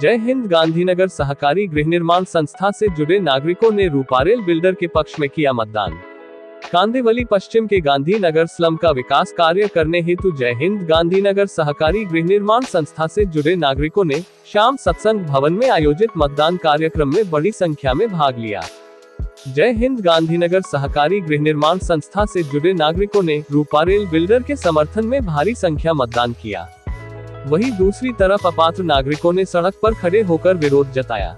जय हिंद। गांधीनगर सहकारी गृह निर्माण संस्था से जुड़े नागरिकों ने रूपारेल बिल्डर के पक्ष में किया मतदान। कांदिवली पश्चिम के गांधीनगर स्लम का विकास कार्य करने हेतु जय हिंद गांधीनगर सहकारी गृह निर्माण संस्था से जुड़े नागरिकों ने शाम सत्संग भवन में आयोजित मतदान कार्यक्रम में बड़ी संख्या में भाग लिया। जय हिंद गांधीनगर सहकारी गृह निर्माण संस्था से जुड़े नागरिकों ने रूपारेल बिल्डर के समर्थन में भारी संख्या मतदान किया। वहीं दूसरी तरफ अपात्र नागरिकों ने सड़क पर खड़े होकर विरोध जताया।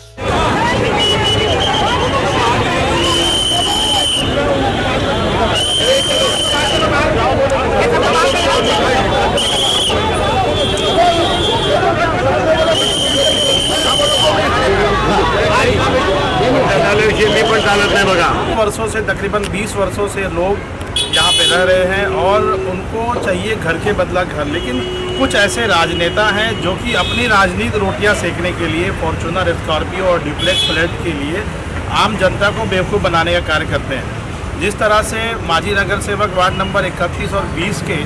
वर्षों से तकरीबन 20 वर्षों से लोग यहाँ पे रह रहे हैं और उनको चाहिए घर के बदला घर, लेकिन कुछ ऐसे राजनेता हैं जो कि अपनी राजनीति रोटियां सेकने के लिए फॉर्च्यूनर, स्कॉर्पियो और ड्यूप्लेक्स फ्लैट के लिए आम जनता को बेवकूफ़ बनाने का कार्य करते हैं। जिस तरह से माजी नगर सेवक वार्ड नंबर 31 और 20 के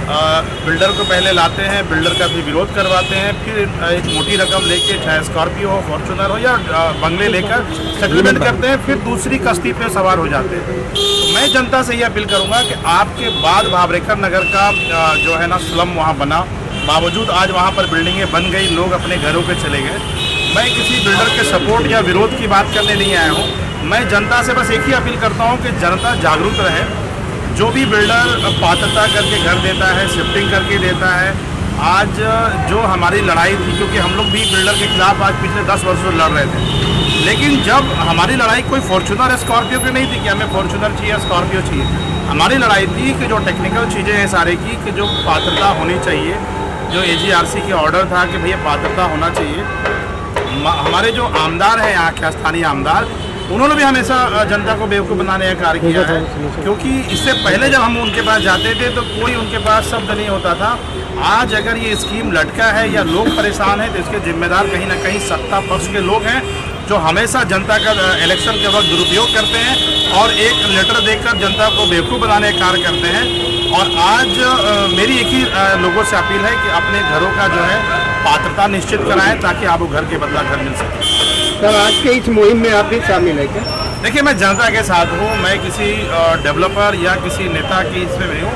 बिल्डर को पहले लाते हैं, बिल्डर का भी विरोध करवाते हैं, फिर एक मोटी रकम लेके चाहे स्कॉर्पियो हो, फॉर्च्यूनर हो या बंगले लेकर सेटलमेंट करते हैं, फिर दूसरी कश्ती पे सवार हो जाते हैं। तो मैं जनता से ये अपील करूंगा कि आपके बाद भावरेखर नगर का जो है ना स्लम वहाँ बना, बावजूद आज वहाँ पर बिल्डिंगें बन गई, लोग अपने घरों पर चले गए। मैं किसी बिल्डर के सपोर्ट या विरोध की बात करने नहीं आया हूँ। मैं जनता से बस एक ही अपील करता हूँ कि जनता जागरूक रहे। जो भी बिल्डर पात्रता करके घर देता है, शिफ्टिंग करके देता है, आज जो हमारी लड़ाई थी, क्योंकि हम लोग भी बिल्डर के खिलाफ आज पिछले 10 वर्षों से लड़ रहे थे, लेकिन जब हमारी लड़ाई कोई फॉर्च्यूनर स्कॉर्पियो की नहीं थी कि हमें फॉर्च्यूनर चाहिए, स्कॉर्पियो चाहिए। हमारी लड़ाई थी कि जो टेक्निकल चीज़ें हैं सारे की, कि जो पात्रता होनी चाहिए, जो AGRC के ऑर्डर था कि भैया पात्रता होना चाहिए। हमारे जो आमदार हैं यहाँ के स्थानीय आमदार, उन्होंने भी हमेशा जनता को बेवकूफ़ बनाने का कार्य किया है, क्योंकि इससे पहले जब हम उनके पास जाते थे तो कोई उनके पास शब्द नहीं होता था। आज अगर ये स्कीम लटका है या लोग परेशान हैं तो इसके जिम्मेदार कहीं ना कहीं सत्ता पक्ष के लोग हैं, जो हमेशा जनता का इलेक्शन के वक्त दुरुपयोग करते हैं और एक लेटर देकर जनता को बेवकूफ़ बनाने का कार्य करते हैं। और आज मेरी एक ही लोगों से अपील है कि अपने घरों का जो है पात्रता निश्चित कराएं, ताकि आपको घर के बदला घर मिल सके। सर, आज के इस मुहिम में आप भी शामिल है क्या? देखिए, मैं जनता के साथ हूँ, मैं किसी डेवलपर या किसी नेता की इसमें नहीं हूँ।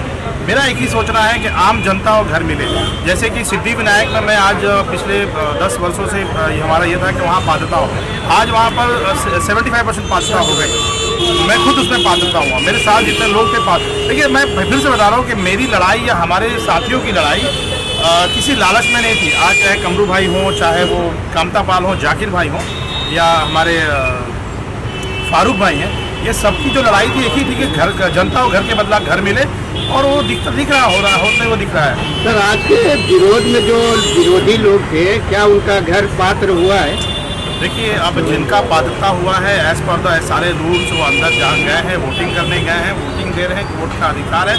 मेरा एक ही सोचना है कि आम जनता को घर मिले। जैसे कि सिद्धि विनायक में मैं आज पिछले 10 वर्षों से हमारा ये था कि वहाँ पात्रता हो, आज वहाँ पर 75% पात्रता हो गई। मैं खुद उसमें पात्रता हुआ, मेरे साथ जितने लोग थे पात्र। देखिए, मैं फिर से बता रहा हूँ कि मेरी लड़ाई या हमारे साथियों की लड़ाई किसी लालच में नहीं थी। आज चाहे कमरू भाई हों, चाहे वो कामता पाल हों, जाकिर भाई हों, या हमारे फारूक भाई हैं, ये सबकी जो लड़ाई थी एक ही थी कि घर जनता को घर के बदला घर मिले, और वो दिख रहा होते वो दिख रहा है। सर, आज के विरोध में जो विरोधी लोग थे, क्या उनका घर पात्र हुआ है? देखिए, अब जिनका पात्रता हुआ है एज पर द सारे रूल्स, वो अंदर जा गए हैं, वोटिंग करने गए हैं, वोटिंग दे रहे हैं, वोट का अधिकार है,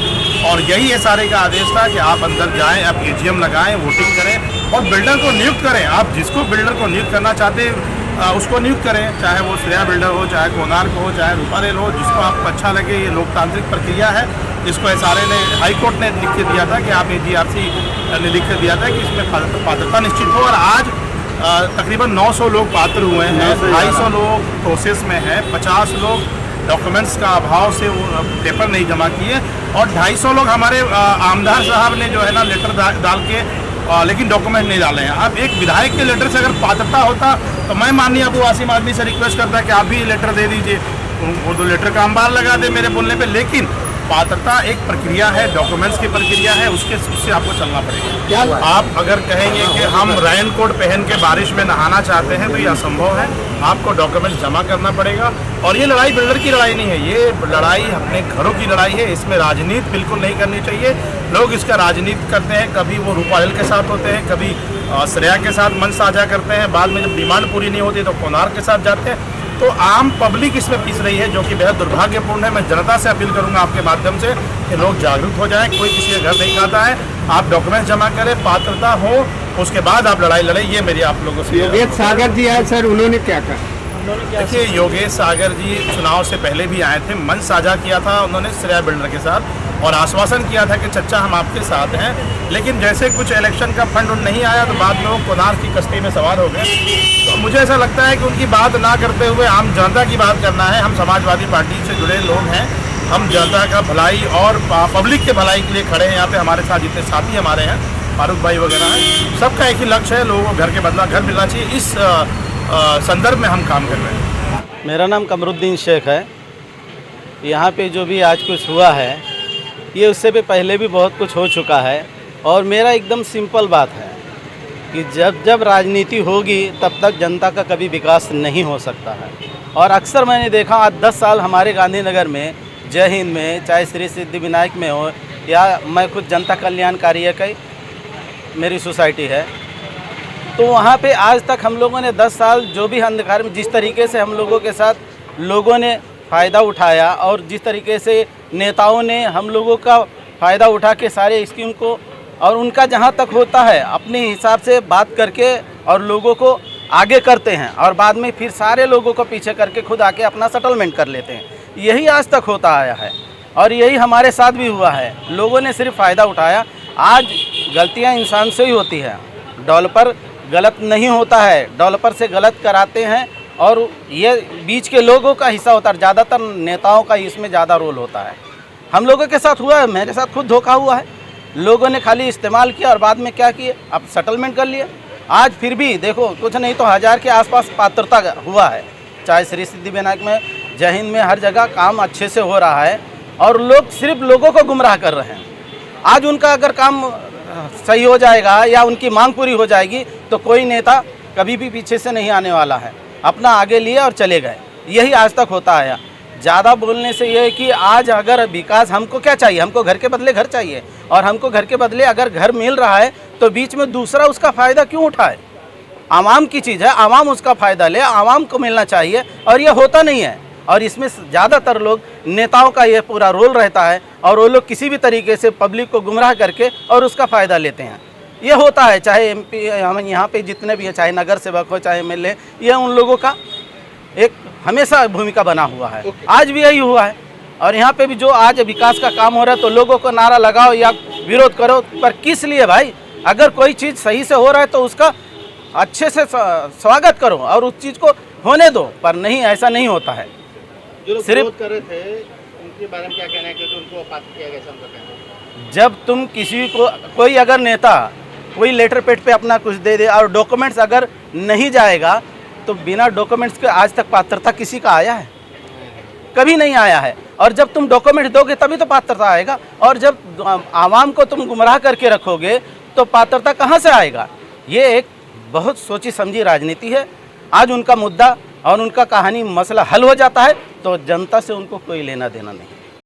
और यही SRA का आदेश था कि आप अंदर जाएं, आप AGM लगाएं, वोटिंग करें और बिल्डर को नियुक्त करें। आप जिसको बिल्डर को नियुक्त करना चाहते हैं उसको नियुक्त करें, चाहे वो श्रेया बिल्डर हो, चाहे कोणार्क हो, चाहे रूपारेल हो, जिसको आपको अच्छा लगे। ये लोकतांत्रिक प्रक्रिया है, इसको SRA ने, हाईकोर्ट ने लिख के दिया था कि आप AGRC ने लिख के दिया था कि इसमें पात्रता निश्चित हो। और आज तकरीबन 900 लोग पात्र हुए हैं, 250 लोग प्रोसेस में हैं, 50 लोग डॉक्यूमेंट्स का अभाव से वो पेपर नहीं जमा किए, और 250 लोग हमारे आमदार साहब ने जो है ना लेटर डाल के लेकिन डॉक्यूमेंट नहीं डाले हैं। अब एक विधायक के लेटर से अगर पात्रता होता तो मैं माननीय अबू आसिम आदमी से रिक्वेस्ट करता है कि आप भी लेटर दे दीजिए, वो तो लेटर का अंबार लगा दे मेरे बोलने पे। लेकिन पात्रता एक प्रक्रिया है, डॉक्यूमेंट्स की प्रक्रिया है, उससे आपको चलना पड़ेगा। क्या आप अगर कहेंगे कि हम रेनकोट पहन के बारिश में नहाना चाहते हैं तो ये असंभव है। आपको डॉक्यूमेंट्स जमा करना पड़ेगा। और ये लड़ाई बिल्डर की लड़ाई नहीं है, ये लड़ाई अपने घरों की लड़ाई है। इसमें राजनीति बिल्कुल नहीं करनी चाहिए। लोग इसका राजनीति करते हैं, कभी वो रूपारेल के साथ होते हैं, कभी श्रेया के साथ मंच साझा करते हैं, बाद में जब डिमांड पूरी नहीं होती तो कोणार्क के साथ जाते हैं। तो आम पब्लिक इसमें पिस रही है, जो कि बेहद दुर्भाग्यपूर्ण है। मैं जनता से अपील करूंगा आपके माध्यम से कि लोग जागरूक हो जाएं। कोई किसी का घर नहीं खाता है, आप डॉक्यूमेंट जमा करें, पात्रता हो, उसके बाद आप लड़ाई लड़ें। ये मेरी आप लोगों से। योगेश सागर जी आए सर, उन्होंने क्या कहा? देखिए, योगेश सागर जी चुनाव से पहले भी आए थे, मंच साझा किया था उन्होंने श्रेया बिल्डर के साथ, और आश्वासन किया था कि चच्चा हम आपके साथ हैं, लेकिन जैसे कुछ इलेक्शन का फंड नहीं आया तो बाद में वो कोनार की कश्ती में सवार हो गए। तो मुझे ऐसा लगता है कि उनकी बात ना करते हुए आम जनता की बात करना है। हम समाजवादी पार्टी से जुड़े लोग हैं, हम जनता का भलाई और पब्लिक के भलाई के लिए खड़े हैं। यहाँ पे हमारे साथ जितने साथी हमारे हैं, फारूक भाई वगैरह हैं, सबका एक ही लक्ष्य है, लोगों को घर के बदला घर मिलना चाहिए। इस संदर्भ में हम काम कर रहे हैं। मेरा नाम कमरुद्दीन शेख है। यहाँ पे जो भी आज कुछ हुआ है, ये उससे भी पहले भी बहुत कुछ हो चुका है। और मेरा एकदम सिंपल बात है कि जब राजनीति होगी तब तक जनता का कभी विकास नहीं हो सकता है। और अक्सर मैंने देखा आज 10 साल हमारे गांधीनगर में, जय हिंद में, चाहे श्री सिद्धिविनायक में हो, या मैं खुद जनता कल्याण कार्य की मेरी सोसाइटी है, तो वहाँ पे आज तक हम लोगों ने 10 साल जो भी अंधकार में जिस तरीके से हम लोगों के साथ लोगों ने फ़ायदा उठाया और जिस तरीके से नेताओं ने हम लोगों का फ़ायदा उठा के सारे स्कीम को, और उनका जहाँ तक होता है अपने हिसाब से बात करके और लोगों को आगे करते हैं और बाद में फिर सारे लोगों को पीछे करके खुद आके अपना सेटलमेंट कर लेते हैं। यही आज तक होता आया है और यही हमारे साथ भी हुआ है। लोगों ने सिर्फ फ़ायदा उठाया। आज गलतियाँ इंसान से ही होती है, डेवलपर गलत नहीं होता है, डेवलपर से गलत कराते हैं और ये बीच के लोगों का हिस्सा होता है। ज़्यादातर नेताओं का इसमें ज़्यादा रोल होता है। हम लोगों के साथ हुआ है, मेरे साथ खुद धोखा हुआ है। लोगों ने खाली इस्तेमाल किया और बाद में क्या किए, अब सेटलमेंट कर लिए। आज फिर भी देखो कुछ नहीं तो 1000 के आसपास पात्रता हुआ है, चाहे श्री सिद्धिविनायक में, जय हिंद में, हर जगह काम अच्छे से हो रहा है और लोग सिर्फ लोगों को गुमराह कर रहे हैं। आज उनका अगर काम सही हो जाएगा या उनकी मांग पूरी हो जाएगी तो कोई नेता कभी भी पीछे से नहीं आने वाला है, अपना आगे लिए और चले गए। यही आज तक होता आया। ज़्यादा बोलने से ये है कि आज अगर विकास, हमको क्या चाहिए, हमको घर के बदले घर चाहिए, और हमको घर के बदले अगर घर मिल रहा है तो बीच में दूसरा उसका फ़ायदा क्यों उठाए। आवाम की चीज़ है, आवाम उसका फ़ायदा ले, आवाम को मिलना चाहिए, और ये होता नहीं है। और इसमें ज़्यादातर लोग नेताओं का ये पूरा रोल रहता है और वो लोग किसी भी तरीके से पब्लिक को गुमराह करके और उसका फ़ायदा लेते हैं। ये होता है, चाहे MP हम यहाँ पे जितने भी हैं, चाहे नगर सेवक हो, चाहे MLA, ये उन लोगों का एक हमेशा भूमिका बना हुआ है। आज भी यही हुआ है। और यहाँ पे भी जो आज विकास का काम हो रहा है तो लोगों को नारा लगाओ या विरोध करो, पर किस लिए भाई? अगर कोई चीज़ सही से हो रहा है तो उसका अच्छे से स्वागत करो और उस चीज़ को होने दो, पर नहीं, ऐसा नहीं होता है। जो सिर्फ कर रहे थे उनके बारे में क्या कहना है, क्योंकि उनको पात्र किया गया, उनका कहना है जब तुम किसी को, कोई अगर नेता कोई लेटर पेड पे अपना कुछ दे दे और डॉक्यूमेंट्स अगर नहीं जाएगा तो बिना डॉक्यूमेंट्स के आज तक पात्रता किसी का आया है? कभी नहीं आया है। और जब तुम डॉक्यूमेंट दोगे तभी तो पात्रता आएगा, और जब आवाम को तुम गुमराह करके रखोगे तो पात्रता कहाँ से आएगा? ये एक बहुत सोची समझी राजनीति है। आज उनका मुद्दा और उनका कहानी मसला हल हो जाता है तो जनता से उनको कोई लेना देना नहीं।